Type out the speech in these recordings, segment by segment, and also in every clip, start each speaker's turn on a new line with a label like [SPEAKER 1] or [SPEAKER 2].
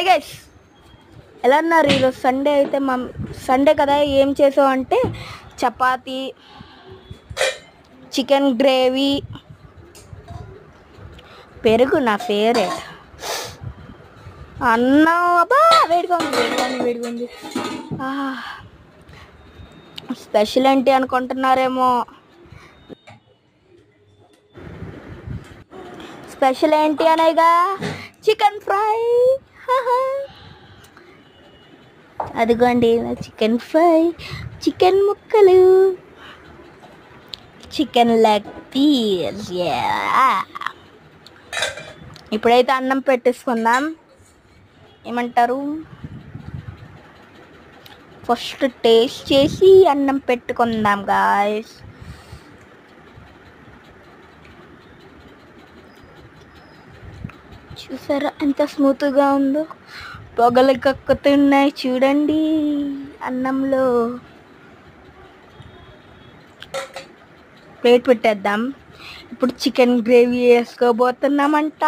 [SPEAKER 1] Hi guys, ఎలా ఉన్నారు? ఈరోజు సండే అయితే సండే కదా, ఏం చేసావు అంటే చపాతీ, చికెన్ గ్రేవీ, పెరుగు నా ఫేవరెట్, అన్నం. అబ్బా వేడిగా ఉంది. స్పెషల్ ఏంటి అనుకుంటున్నారేమో. స్పెషల్ ఏంటి అనేగా చికెన్ ఫ్రై. అదిగోండి చికెన్ ఫ్రై, చికెన్ ముక్కలు, చికెన్ లెగ్ పీస్. ఇప్పుడైతే అన్నం పెట్టేసుకుందాం. ఏమంటారు? ఫస్ట్ టేస్ట్ చేసి అన్నం పెట్టుకుందాం గాయస్. చూసారా ఎంత స్మూత్గా ఉందో? పొగలు కక్కుతున్నాయి చూడండి అన్నంలో. ప్లేట్ పెట్టేద్దాం. ఇప్పుడు చికెన్ గ్రేవీ వేసుకోబోతున్నామంట.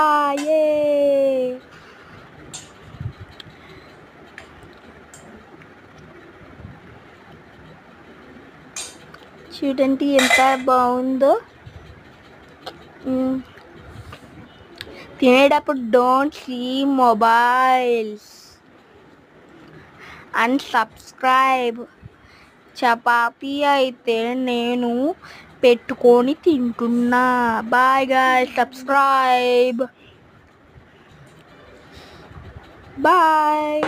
[SPEAKER 1] చూడండి ఎంత బాగుందో. తినేటప్పుడు don't see mobiles and subscribe. Chapati అయితే నేను పెట్టుకొని తింటున్నా. Bye guys, subscribe. బాయ్.